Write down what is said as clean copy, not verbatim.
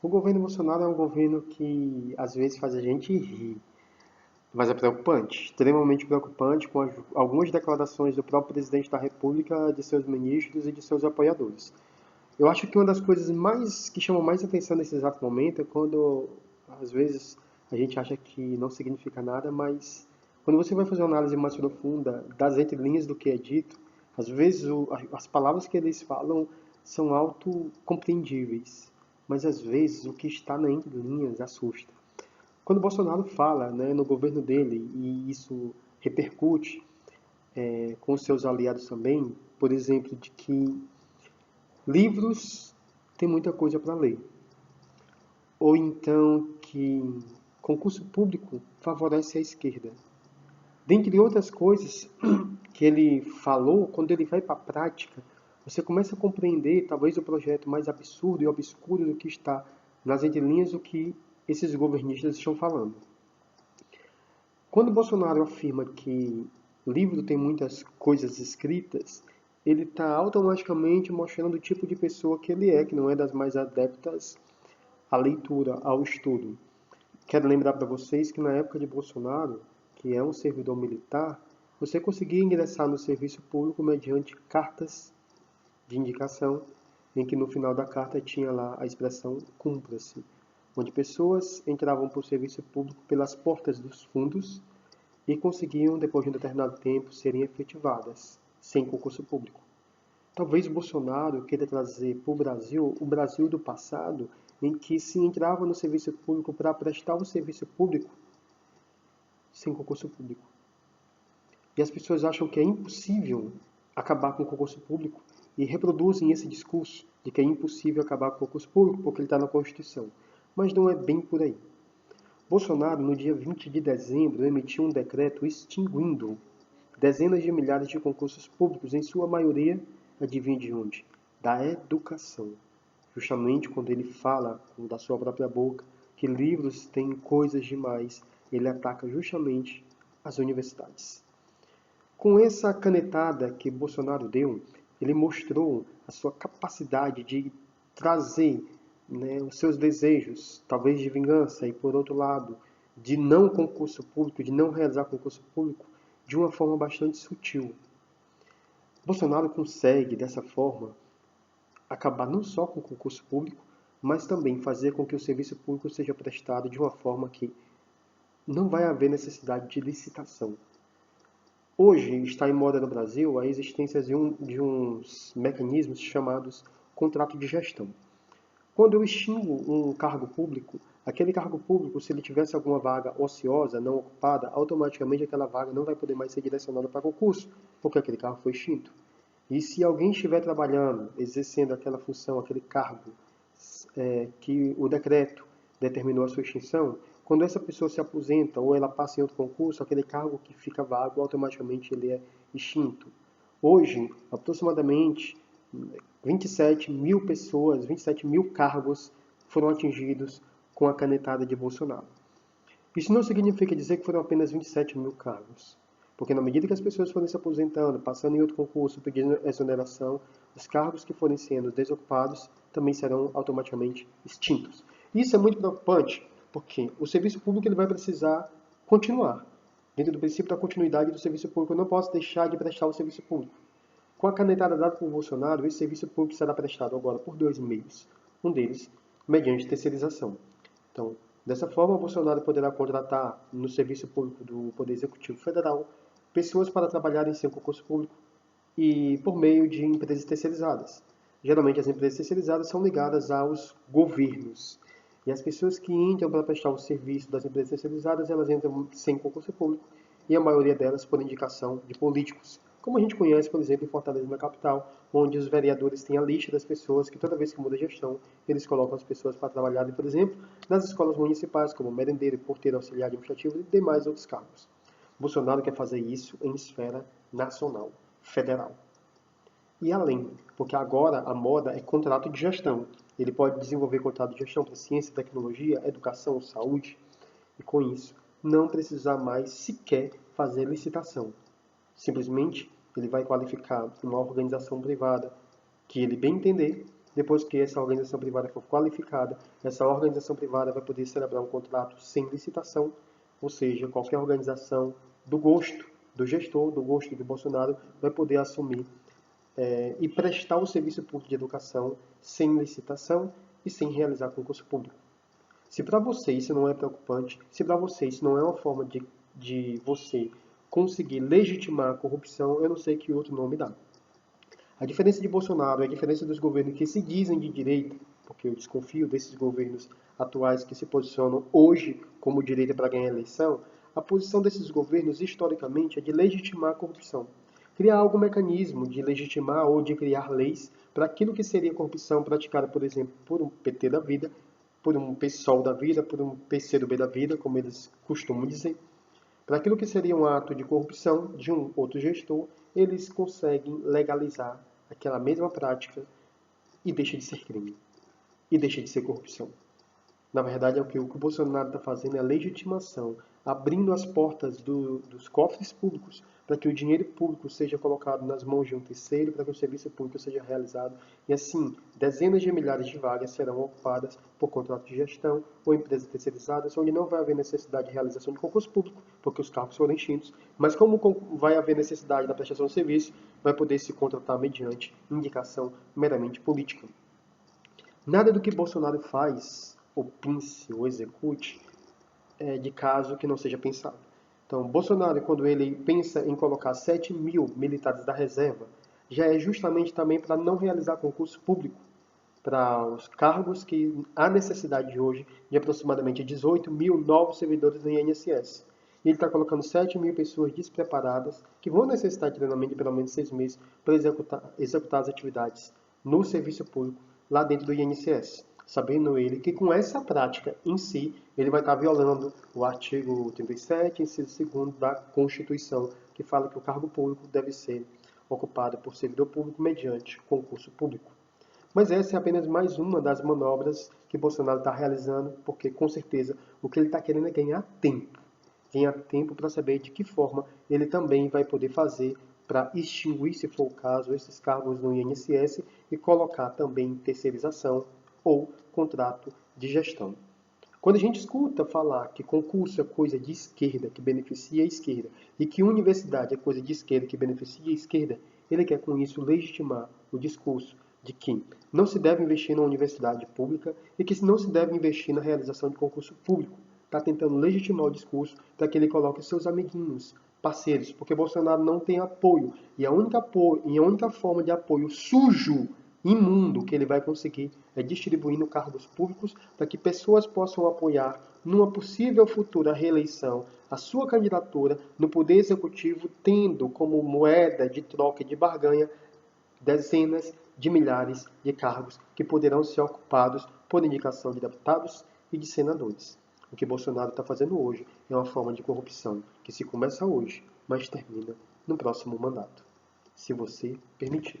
O governo Bolsonaro é um governo que às vezes faz a gente rir, mas é preocupante, extremamente preocupante com algumas declarações do próprio presidente da República, de seus ministros e de seus apoiadores. Eu acho que uma das coisas mais que chamam mais atenção nesse exato momento é quando, às vezes, a gente acha que não significa nada, mas quando você vai fazer uma análise mais profunda das entrelinhas do que é dito, às vezes as palavras que eles falam são autocompreendíveis, mas às vezes o que está na entrelinhas assusta. Quando Bolsonaro fala, né, no governo dele, e isso repercute com os seus aliados também, por exemplo, de que livros tem muita coisa para ler. Ou então que concurso público favorece a esquerda. Dentre outras coisas que ele falou, quando ele vai para a prática, você começa a compreender talvez o projeto mais absurdo e obscuro do que está nas entrelinhas do que esses governistas estão falando. Quando Bolsonaro afirma que o livro tem muitas coisas escritas, ele está automaticamente mostrando o tipo de pessoa que ele é, que não é das mais adeptas à leitura, ao estudo. Quero lembrar para vocês que na época de Bolsonaro, que é um servidor militar, você conseguia ingressar no serviço público mediante cartas de indicação, em que no final da carta tinha lá a expressão cumpra-se, onde pessoas entravam para o serviço público pelas portas dos fundos e conseguiam, depois de um determinado tempo, serem efetivadas, sem concurso público. Talvez Bolsonaro queira trazer para o Brasil do passado, em que se entrava no serviço público para prestar o serviço público sem concurso público. E as pessoas acham que é impossível acabar com o concurso público e reproduzem esse discurso de que é impossível acabar com o concurso público porque ele está na Constituição. Mas não é bem por aí. Bolsonaro, no dia 20 de dezembro, emitiu um decreto extinguindo dezenas de milhares de concursos públicos, em sua maioria, adivinha de onde? Da educação. Justamente quando ele fala da sua própria boca que livros têm coisas demais, ele ataca justamente as universidades. Com essa canetada que Bolsonaro deu, ele mostrou a sua capacidade de trazer, né, os seus desejos, talvez de vingança, e por outro lado, de não concurso público, de não realizar concurso público, de uma forma bastante sutil. Bolsonaro consegue, dessa forma, acabar não só com o concurso público, mas também fazer com que o serviço público seja prestado de uma forma que não vai haver necessidade de licitação. Hoje está em moda no Brasil a existência de uns mecanismos chamados contrato de gestão. Quando eu extingo um cargo público, aquele cargo público, se ele tivesse alguma vaga ociosa, não ocupada, automaticamente aquela vaga não vai poder mais ser direcionada para concurso, porque aquele cargo foi extinto. E se alguém estiver trabalhando, exercendo aquela função, aquele cargo, que o decreto determinou a sua extinção, quando essa pessoa se aposenta ou ela passa em outro concurso, aquele cargo que fica vago, automaticamente ele é extinto. Hoje, aproximadamente 27 mil pessoas, 27 mil cargos foram atingidos com a canetada de Bolsonaro. Isso não significa dizer que foram apenas 27 mil cargos, porque na medida que as pessoas forem se aposentando, passando em outro concurso, pedindo exoneração, os cargos que forem sendo desocupados também serão automaticamente extintos. Isso é muito preocupante, porque o serviço público ele vai precisar continuar. Dentro do princípio da continuidade do serviço público, eu não posso deixar de prestar o serviço público. Com a canetada dada por Bolsonaro, esse serviço público será prestado agora por 2 meios. Um deles, mediante terceirização. Então, dessa forma, Bolsonaro poderá contratar no serviço público do Poder Executivo Federal pessoas para trabalharem sem concurso público e por meio de empresas terceirizadas. Geralmente, as empresas terceirizadas são ligadas aos governos. E as pessoas que entram para prestar o serviço das empresas terceirizadas, elas entram sem concurso público e a maioria delas por indicação de políticos. Como a gente conhece, por exemplo, em Fortaleza, na capital, onde os vereadores têm a lista das pessoas que toda vez que muda a gestão, eles colocam as pessoas para trabalharem, por exemplo, nas escolas municipais, como merendeiro, porteiro, auxiliar administrativo e demais outros cargos. Bolsonaro quer fazer isso em esfera nacional, federal. E além, porque agora a moda é contrato de gestão. Ele pode desenvolver contrato de gestão para ciência, tecnologia, educação, saúde, e com isso não precisar mais sequer fazer licitação. Simplesmente ele vai qualificar uma organização privada que ele bem entender Depois que essa organização privada for qualificada, essa organização privada vai poder celebrar um contrato sem licitação, ou seja, qualquer organização do gosto do gestor, do gosto de Bolsonaro, vai poder assumir e prestar o serviço público de educação sem licitação e sem realizar concurso público. Se para você isso não é preocupante, se para você isso não é uma forma de você conseguir legitimar a corrupção, eu não sei que outro nome dá. A diferença de Bolsonaro e a diferença dos governos que se dizem de direita, porque eu desconfio desses governos atuais que se posicionam hoje como direita para ganhar a eleição, a posição desses governos historicamente é de legitimar a corrupção. Criar algum mecanismo de legitimar ou de criar leis para aquilo que seria corrupção praticada, por exemplo, por um PT da vida, por um PSOL da vida, por um PCdoB da vida, como eles costumam dizer. Para aquilo que seria um ato de corrupção de um outro gestor, eles conseguem legalizar aquela mesma prática e deixa de ser crime. E deixa de ser corrupção. Na verdade, o que o Bolsonaro está fazendo é a legitimação, abrindo as portas dos cofres públicos para que o dinheiro público seja colocado nas mãos de um terceiro, para que o serviço público seja realizado. E assim, dezenas de milhares de vagas serão ocupadas por contratos de gestão ou empresas terceirizadas, onde não vai haver necessidade de realização de concurso público, porque os cargos foram extintos. Mas como vai haver necessidade da prestação de serviço, vai poder se contratar mediante indicação meramente política. Nada do que Bolsonaro faz, ou pense, ou execute, é de caso que não seja pensado. Então, Bolsonaro, quando ele pensa em colocar 7.000 militares da reserva, já é justamente também para não realizar concurso público para os cargos que há necessidade hoje de aproximadamente 18.000 novos servidores no INSS. E ele está colocando 7.000 pessoas despreparadas, que vão necessitar de treinamento de pelo menos 6 meses para executar as atividades no serviço público lá dentro do INSS. Sabendo ele que com essa prática em si, ele vai estar violando o artigo 37, inciso 2º da Constituição, que fala que o cargo público deve ser ocupado por servidor público mediante concurso público. Mas essa é apenas mais uma das manobras que Bolsonaro está realizando, porque com certeza o que ele está querendo é ganhar tempo. Ganhar tempo para saber de que forma ele também vai poder fazer para extinguir, se for o caso, esses cargos no INSS e colocar também terceirização ou contrato de gestão. Quando a gente escuta falar que concurso é coisa de esquerda, que beneficia a esquerda, e que universidade é coisa de esquerda, que beneficia a esquerda, ele quer com isso legitimar o discurso de que não se deve investir na universidade pública e que não se deve investir na realização de concurso público. Está tentando legitimar o discurso para que ele coloque seus amiguinhos, parceiros, porque Bolsonaro não tem apoio. E a única forma de apoio sujo, imundo, que ele vai conseguir é distribuindo cargos públicos para que pessoas possam apoiar numa possível futura reeleição a sua candidatura no Poder Executivo, tendo como moeda de troca e de barganha dezenas de milhares de cargos que poderão ser ocupados por indicação de deputados e de senadores. O que Bolsonaro está fazendo hoje é uma forma de corrupção que se começa hoje, mas termina no próximo mandato, se você permitir.